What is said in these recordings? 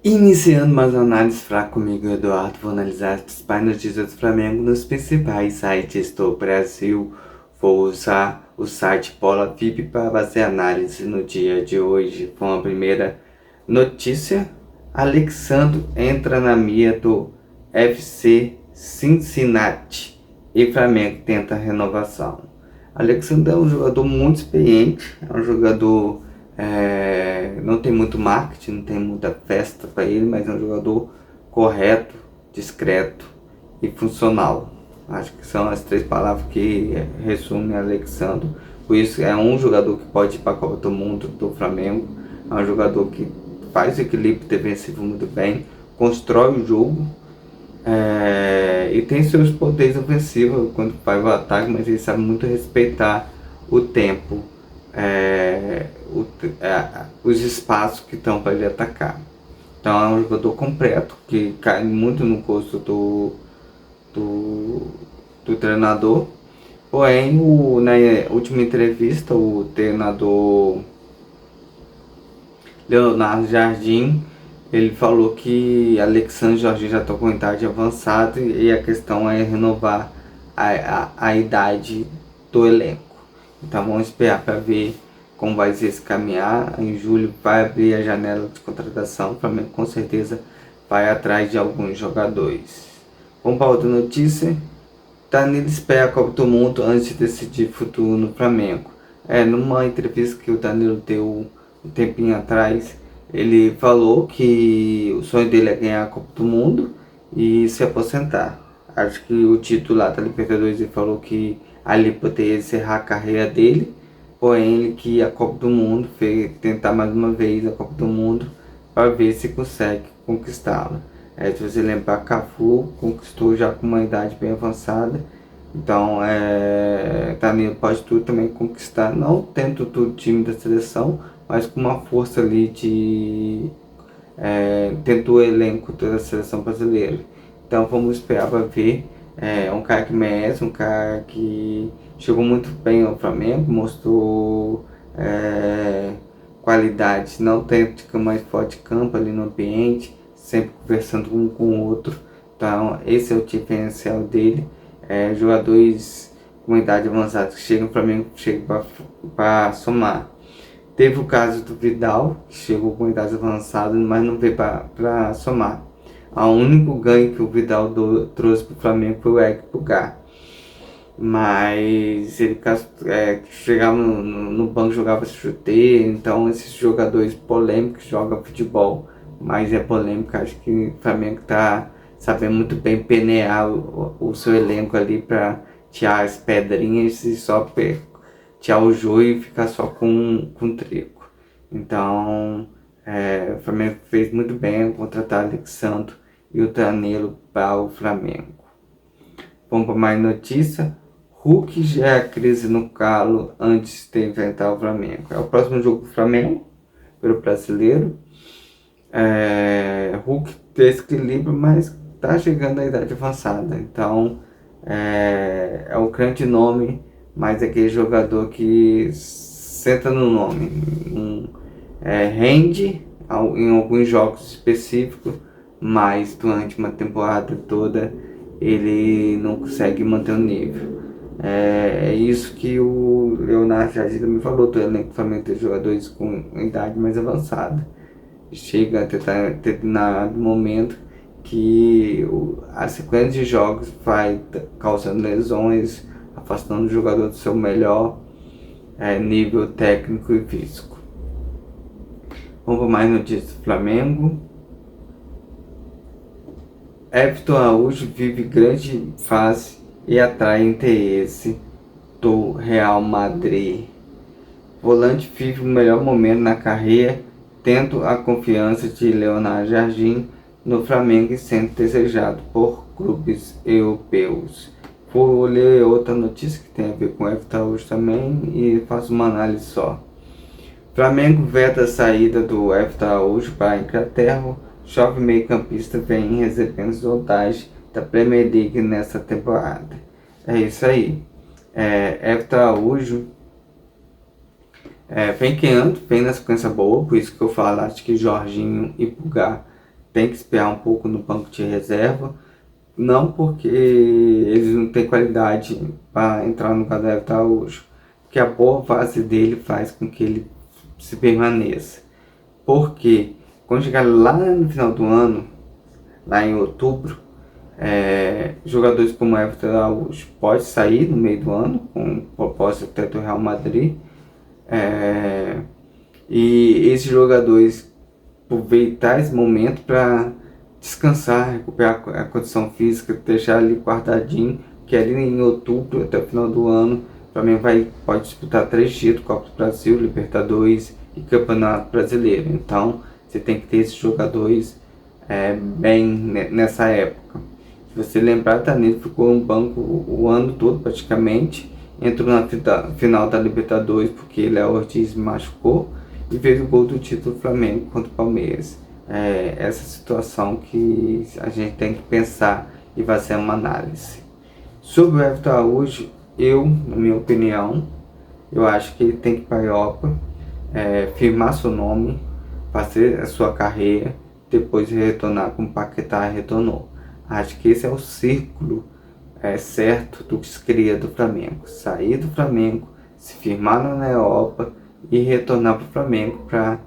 Iniciando mais uma análise fraca comigo, Eduardo, vou analisar as principais notícias do Flamengo nos principais sites do Brasil. Vou usar o site Bola VIP para fazer análise no dia de hoje. Com a primeira notícia: Alexandre entra na mira do FC Cincinnati e Flamengo tenta renovação. Alexandre é um jogador muito experiente, é um jogador não tem muito marketing, não tem muita festa para ele, mas é um jogador correto, discreto e funcional. Acho que são as três palavras que resumem Alexandre. Por isso é um jogador que pode ir para a Copa do Mundo do Flamengo, é um jogador que faz o equilíbrio defensivo muito bem, constrói o jogo, e tem seus poderes ofensivos quando vai ao ataque, mas ele sabe muito respeitar o tempo, os espaços que estão para ele atacar. Então é um jogador completo que cai muito no gosto do treinador. Porém, na última entrevista, o treinador Leonardo Jardim, ele falou que Alexandre Jorginho já está com idade avançada e a questão é renovar a idade do elenco. Então vamos esperar para ver como vai ser esse caminhar. Em julho vai abrir a janela de contratação. O Flamengo com certeza vai atrás de alguns jogadores. Vamos para outra notícia. Danilo espera a Copa do Mundo antes de decidir futuro no Flamengo. Numa entrevista que o Danilo deu um tempinho atrás, ele falou que o sonho dele é ganhar a Copa do Mundo e se aposentar. Acho que o titular da Libertadores, ele falou que ali poderia encerrar a carreira dele, porém ele que a Copa do Mundo, tentar mais uma vez a Copa do Mundo para ver se consegue conquistá-la. Se você lembrar, Cafu conquistou já com uma idade bem avançada, então Danilo pode tudo também conquistar, não tendo todo o time da seleção, mas com uma força ali tendo o elenco da seleção brasileira. Então vamos esperar para ver. Um cara que merece, um cara que chegou muito bem ao Flamengo, mostrou qualidade não técnica, mas fora de campo ali no ambiente, sempre conversando um com o outro. Então esse é o diferencial dele. Jogadores com idade avançada que chegam no Flamengo, chegam para somar. Teve o caso do Vidal, que chegou com idade avançada, mas não veio para somar. O único ganho que o Vidal trouxe para o Flamengo foi o Eric Pulgar. Mas ele chegava no banco, jogava chuteiro. Então esses jogadores polêmicos jogam futebol, mas é polêmico. Acho que o Flamengo está sabendo muito bem penear o seu elenco ali para tirar as pedrinhas e só tirar o joio e ficar só com trigo. Então o Flamengo fez muito bem ao contratar Alexandre e o Danilo para o Flamengo. Vamos para mais notícia. Hulk já é a crise no calo antes de enfrentar o Flamengo. É o próximo jogo do Flamengo, pelo brasileiro. Hulk tem esse equilíbrio, mas está chegando à idade avançada. Então é um grande nome, mas é aquele jogador que senta no nome. Rende em alguns jogos específicos, mas durante uma temporada toda ele não consegue manter o nível. É isso que o Leonardo Jardim me falou, do elenco do Flamengo ter jogadores com idade mais avançada. Chega a determinado momento que a sequência de jogos vai causando lesões, afastando o jogador do seu melhor nível técnico e físico. Vamos para mais notícias do Flamengo. Everton Araújo vive grande fase e atrai interesse do Real Madrid. Volante vive o melhor momento na carreira, tendo a confiança de Leonardo Jardim no Flamengo e sendo desejado por clubes europeus. Vou ler outra notícia que tem a ver com o Everton Araújo também e faço uma análise só. Flamengo veta a saída do Everton Araújo para a Inglaterra. Jovem meio-campista vem recebendo sondagem da Premier League nesta temporada. É isso aí. Everton Araújo vem criando, vem na sequência boa, por isso que eu falo, acho que Jorginho e Pulgar tem que esperar um pouco no banco de reserva, não porque eles não têm qualidade para entrar no lugar do Everton Araújo, que a boa fase dele faz com que ele se permaneça. Porque quando chegar lá no final do ano, lá em outubro, jogadores como Everton Araújo pode sair no meio do ano com proposta até do Real Madrid, e esses jogadores aproveitar esse momento para descansar, recuperar a condição física, deixar ali guardadinho, que ali em outubro até o final do ano o Flamengo pode disputar 3 títulos, Copa do Brasil, Libertadores e Campeonato Brasileiro. Então você tem que ter esses jogadores bem nessa época. Se você lembrar, Danilo ficou no banco o ano todo praticamente, entrou na final da Libertadores porque Léo Ortiz machucou e fez o gol do título do Flamengo contra o Palmeiras. Essa situação que a gente tem que pensar e fazer uma análise. Sobre o Everton Araújo, na minha opinião, eu acho que ele tem que ir para a Europa, firmar seu nome, fazer a sua carreira, depois retornar como o Paquetá retornou. Acho que esse é o círculo certo do que se cria do Flamengo. Sair do Flamengo, se firmar na Europa e retornar para o Flamengo para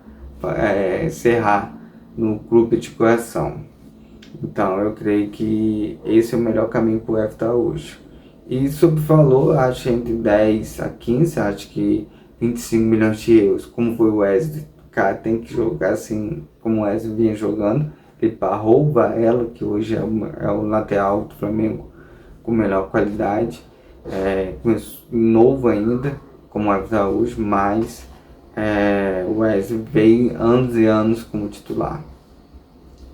encerrar no clube de coração. Então eu creio que esse é o melhor caminho para o Everton Araújo. E sobre o valor, acho entre 10 a 15, acho que 25 milhões de euros, como foi o Wesley. O cara tem que jogar assim como o Wesley vinha jogando. Ele barrou o Varela, que hoje é o lateral do Flamengo com melhor qualidade, novo ainda, como o Everton Araújo, mas o Wesley veio anos e anos como titular.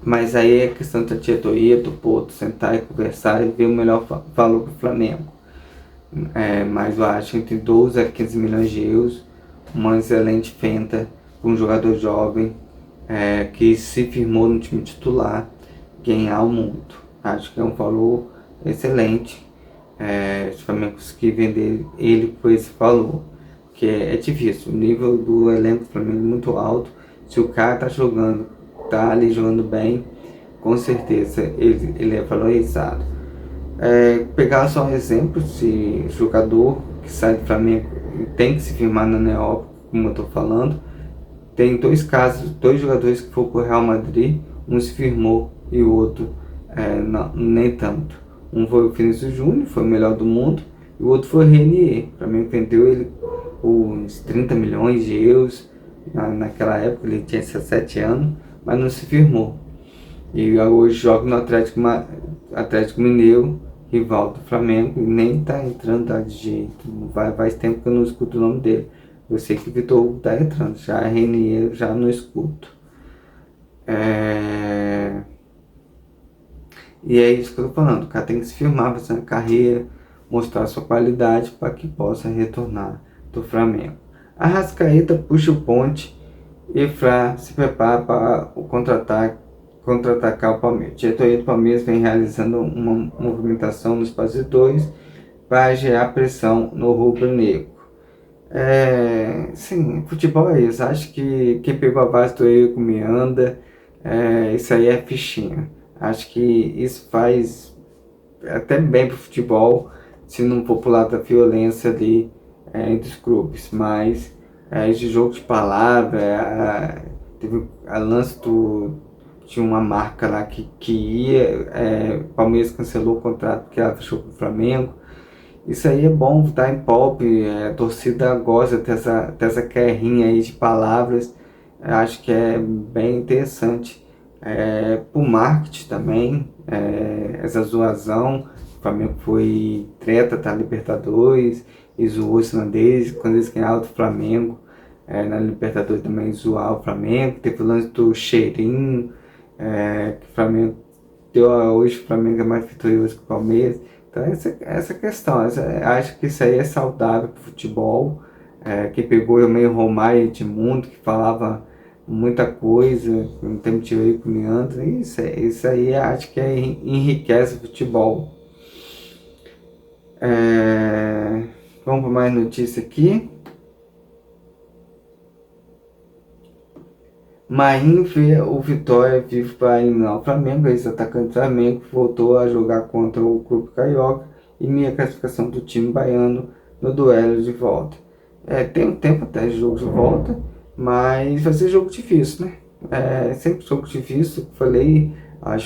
Mas aí é questão da diretoria, do Porto, sentar e conversar e ver o melhor valor para o Flamengo. Mas eu acho entre 12 a 15 milhões de euros, uma excelente venda para um jogador jovem que se firmou no time titular, ganhar o mundo. Acho que é um valor excelente. Se o Flamengo conseguir vender ele por esse valor, que é difícil. O nível do elenco do Flamengo é muito alto. Se o cara tá ali jogando bem, com certeza ele é valorizado. Pegar só um exemplo, se jogador que sai do Flamengo tem que se firmar na Europa, como eu estou falando, tem dois casos, dois jogadores que foram para o Real Madrid, um se firmou e o outro não, nem tanto. Um foi o Vinícius Júnior, foi o melhor do mundo, e o outro foi o Renier. Para mim, vendeu ele por uns 30 milhões de euros. Naquela época ele tinha 17 anos, mas não se firmou. E hoje joga no Atlético Mineiro, rival do Flamengo, e nem tá entrando, tá de jeito. Faz tempo que eu não escuto o nome dele. Eu sei que o Vitor Hugo tá entrando, já Renier já não escuto. E é isso que eu tô falando, o cara tem que se firmar, fazer uma carreira, mostrar sua qualidade para que possa retornar do Flamengo. Arrascaeta puxa o ponte e Flá se prepara para o contra-atacar o Palmeiras. A diretoria do Palmeiras vem realizando uma movimentação nos bastidores para gerar pressão no rubro-negro. Sim, futebol é isso. Acho que quem pegou a base do Eurico Miranda, isso aí é fichinha. Acho que isso faz até bem pro futebol, se não for pro lado da violência ali entre os clubes. Mas esse jogo de palavra, teve a lance tinha uma marca lá que ia, o Palmeiras cancelou o contrato porque ela fechou com o Flamengo. Isso aí é bom, tá em pop, a torcida gosta dessa guerrinha aí de palavras, eu acho que é bem interessante. Pro marketing também, essa zoação, o Flamengo foi treta da Libertadores, e zoou esse deles, quando eles ganharam do Flamengo, na Libertadores também zoar o Flamengo, teve o lance do cheirinho, que o Flamengo hoje o Flamengo é mais vitorioso que o Palmeiras. Então essa questão, acho que isso aí é saudável para o futebol. Quem pegou é o meio Romário e Edmundo, que falava muita coisa, no tempo de Eurico Miranda, isso aí acho que enriquece o futebol. Vamos para mais notícia aqui. Marinho vê o Vitória vivo para eliminar o Flamengo. Esse atacante do Flamengo voltou a jogar contra o Clube Carioca e minha classificação do time baiano no duelo de volta. Tem um tempo até de jogo de volta, mas vai ser jogo difícil, né? Sempre jogo difícil, falei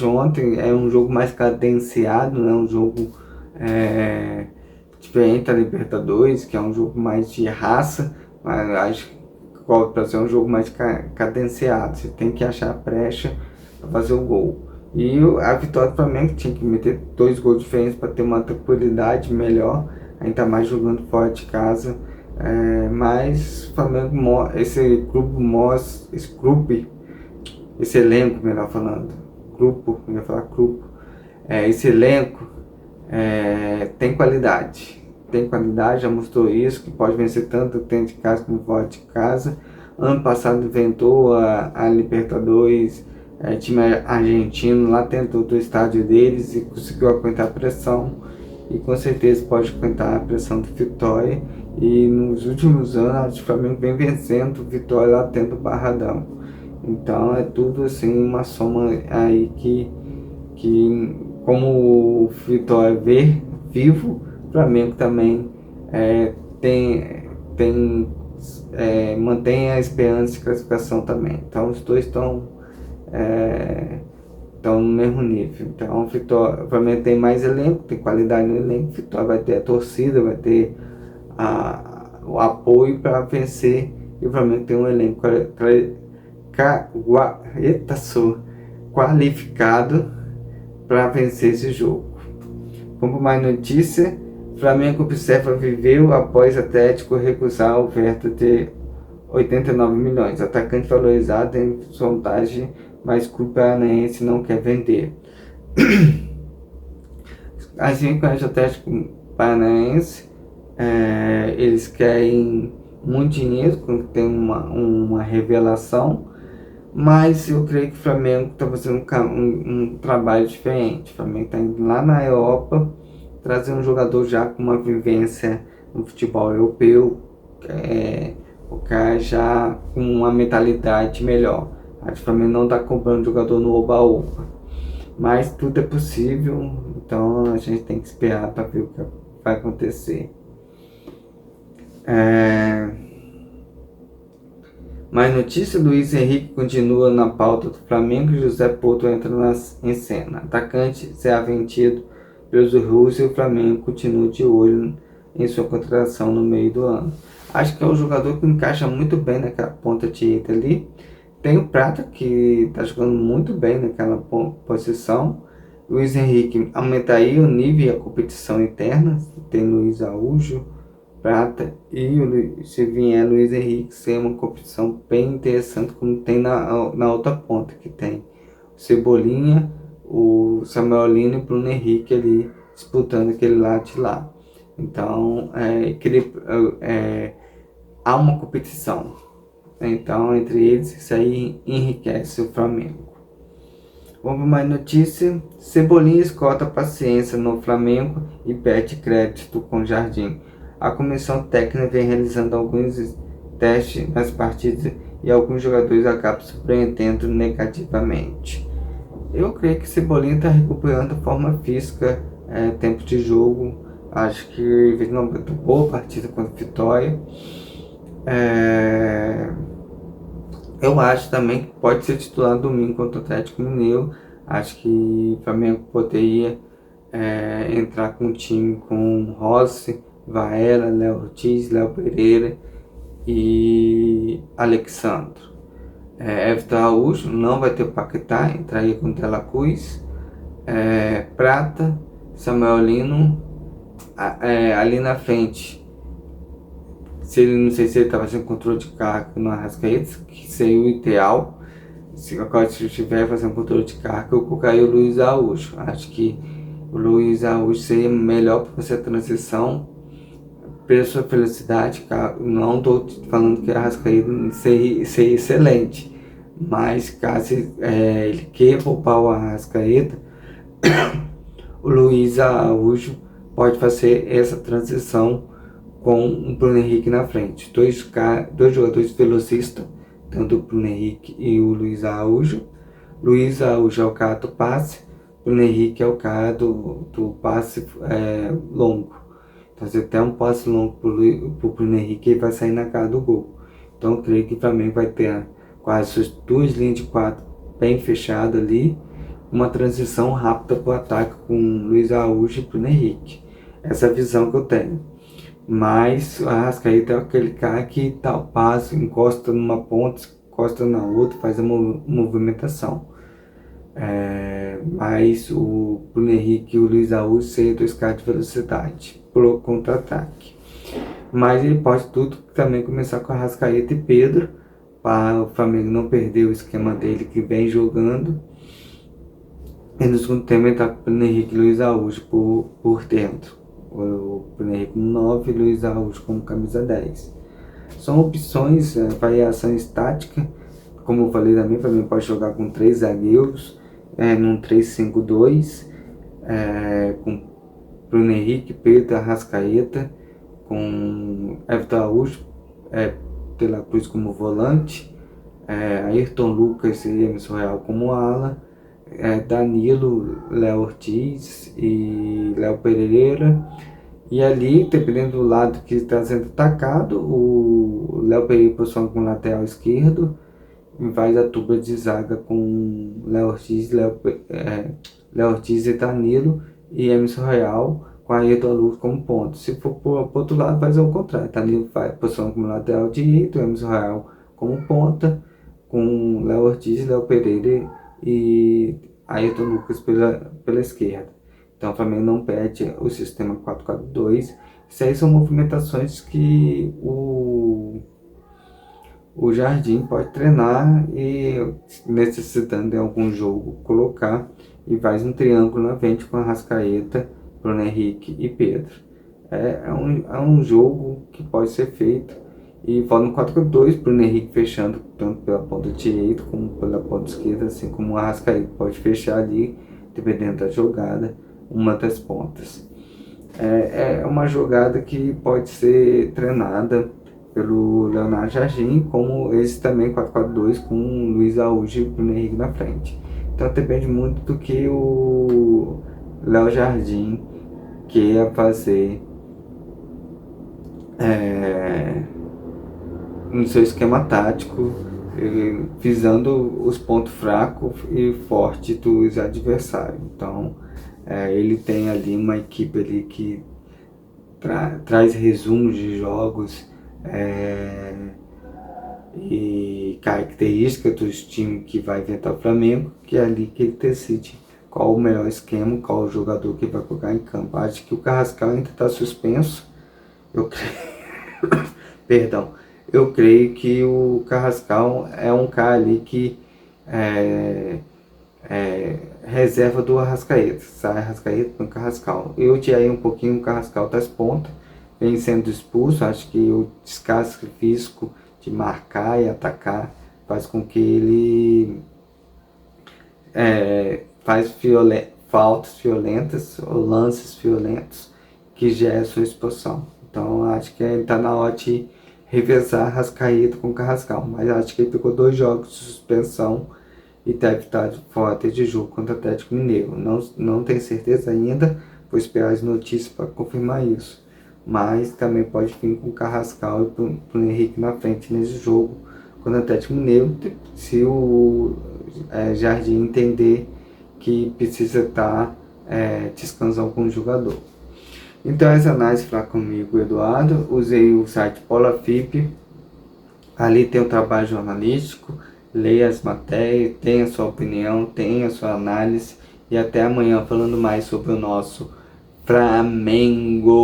ontem, é um jogo mais cadenciado, né? Um jogo diferente da Libertadores, que é um jogo mais de raça, mas acho que para ser um jogo mais cadenciado, você tem que achar a brecha para fazer o gol. E a vitória do Flamengo tinha que meter 2 gols diferentes para ter uma tranquilidade melhor, ainda mais jogando fora de casa. Mas o Flamengo, esse elenco, melhor falando, esse elenco tem qualidade. Tem qualidade, já mostrou isso, que pode vencer tanto dentro de casa como fora de casa. Ano passado inventou a Libertadores, time argentino, lá tentou do estádio deles e conseguiu aguentar a pressão. E com certeza pode aguentar a pressão do Vitória. E nos últimos anos, o Flamengo vem vencendo o Vitória lá dentro do Barradão. Então é tudo assim, uma soma aí que como o Vitória vê vivo, o Flamengo também mantém a esperança de classificação também. Então os dois estão no mesmo nível. Então o Flamengo tem mais elenco, tem qualidade no elenco, o Vitória vai ter a torcida, vai ter o apoio para vencer, e o Flamengo tem um elenco qualificado para vencer esse jogo. Vamos para mais notícia. Flamengo observa Viveu após Atlético recusar a oferta de 89 milhões. Atacante valorizado em sondagem, mas o Clube Paranaense não quer vender. Assim como o Atlético Paranaense, eles querem muito dinheiro quando tem uma revelação, mas eu creio que o Flamengo está fazendo um trabalho diferente. O Flamengo está indo lá na Europa trazer um jogador já com uma vivência no futebol europeu, o cara já com uma mentalidade melhor. Acho que o Flamengo não está comprando jogador no oba-oba, mas tudo é possível, então a gente tem que esperar para ver o que vai acontecer. Mais notícia: Luiz Henrique continua na pauta do Flamengo e José Porto entra em cena. Atacante será vendido pelos russos e o Flamengo continua de olho em sua contratação no meio do ano. Acho que é um jogador que encaixa muito bem naquela ponta direita ali. Tem o Prata, que está jogando muito bem naquela posição. Luiz Henrique aumenta aí o nível e a competição interna. Tem Luiz Araújo, Prata e se vier Luiz Henrique, ser uma competição bem interessante, como tem na outra ponta, que tem o Cebolinha, o Samuel Lino e o Bruno Henrique ali disputando aquele lado de lá. Então há uma competição, então entre eles isso aí enriquece o Flamengo. Vamos para mais notícia. Cebolinha esgota paciência no Flamengo e pede crédito com Jardim. A comissão técnica vem realizando alguns testes nas partidas e alguns jogadores acabam surpreendendo negativamente. Eu creio que Cebolinha está recuperando a forma física, tempo de jogo. Acho que fez uma muito boa partida contra o Vitória. Eu acho também que pode ser titular domingo contra o Atlético Mineiro. Acho que o Flamengo poderia entrar com um time com Rossi, Varela, Léo Ortiz, Léo Pereira e Alexandro. Everton Araújo não vai ter o Paquetá, entraria com Tela Cruz, Prata, Samuel Lino, ali na frente. Não sei se ele está fazendo controle de carga no Arrascaeta, que seria o ideal. Se estiver fazendo controle de carga, eu colocaria o Luiz Araújo. Acho que o Luiz Araújo seria melhor para fazer a transição pela sua velocidade. Não estou falando que a Arrascaeta seria excelente, mas caso ele queira poupar o Arrascaeta, o Luiz Araújo pode fazer essa transição com o Bruno Henrique na frente. Dois jogadores velocistas, tanto o Bruno Henrique e o Luiz Araújo. Luiz Araújo é o cara do passe, Bruno Henrique é o cara do passe longo. Então, se tem um passe longo pro Bruno Henrique, ele vai sair na cara do gol. Então, eu creio que o Flamengo vai ter quase as duas linhas de quatro bem fechadas ali, uma transição rápida para o ataque com Luiz Araújo e Bruno Henrique. Essa é a visão que eu tenho. Mas o Arrascaeta é aquele cara que dá o passe, encosta numa ponta, encosta na outra, faz a movimentação. Mas o Bruno Henrique e o Luiz Araújo seriam dois caras de velocidade pro contra-ataque. Mas ele pode tudo também começar com Arrascaeta e Pedro, para o Flamengo não perder o esquema dele que vem jogando. E no segundo tempo ele tá com o Bruno Henrique e Luiz Araújo por dentro. O Bruno Henrique como 9 e Luiz Araújo como camisa 10. São opções, variação estática. Como eu falei também, o Flamengo pode jogar com 3 zagueiros, num 3-5-2, com Bruno Henrique, Pedro, Arrascaeta, com Everton Araújo, De La Cruz como volante, Ayrton Lucas e Emerson Royal como ala, Danilo, Léo Ortiz e Léo Pereira. E ali, dependendo do lado que está sendo atacado, o Léo Pereira posiciona como lateral esquerdo, e vai da dupla de zaga com Léo Ortiz, Léo Ortiz e Danilo, e Emerson Royal com Ayrton Lucas como ponto. Se for para o outro lado, vai fazer o contrário. Danilo vai posicionar como lateral direito, Emerson Royal como ponta, com Léo Ortiz, Léo Pereira e Ayrton Lucas pela esquerda. Então o Flamengo não perde o sistema 4-4-2. Isso aí são movimentações que o Jardim pode treinar e, necessitando de algum jogo, colocar e faz um triângulo na frente com Arrascaeta, Bruno Henrique e Pedro. É um jogo que pode ser feito. E fora no 4-4-2, Bruno Henrique fechando tanto pela ponta direita como pela ponta esquerda, assim como o Arrascaeta pode fechar ali, dependendo da jogada, uma das pontas. É uma jogada que pode ser treinada pelo Leonardo Jardim, como esse também 4-4-2 com Luiz Araújo e Bruno Henrique na frente. Então depende muito do que o Léo Jardim quer fazer no seu esquema tático, visando os pontos fracos e fortes dos adversários. Então ele tem ali uma equipe ali que traz resumos de jogos e características dos times que vai enfrentar o Flamengo, que é ali que ele decide qual o melhor esquema, qual o jogador que vai colocar em campo. Acho que o Carrascal ainda está suspenso. Eu creio, perdão, eu creio que o Carrascal é um cara ali que reserva do Arrascaeta, sai Arrascaeta para o Carrascal. Eu tirei um pouquinho o Carrascal das pontas, vem sendo expulso. Acho que o desgaste físico de marcar e atacar faz com que ele faz faltas violentas ou lances violentos que geram sua expulsão. Então acho que está na hora de revezar Arrascaeta com Carrascal, mas acho que ele pegou 2 jogos de suspensão e deve estar fora de jogo contra o Atlético Mineiro. Não tenho certeza ainda, vou esperar as notícias para confirmar isso. Mas também pode vir com o Carrascal e o Henrique na frente nesse jogo contra o Atlético Mineiro, se o Jardim entender que precisa estar descansando com o jogador. Então essa análise foi comigo, Eduardo. Usei o site PolaFip. Ali tem o trabalho jornalístico. Leia as matérias, tenha a sua opinião, tenha a sua análise. E até amanhã falando mais sobre o nosso Flamengo.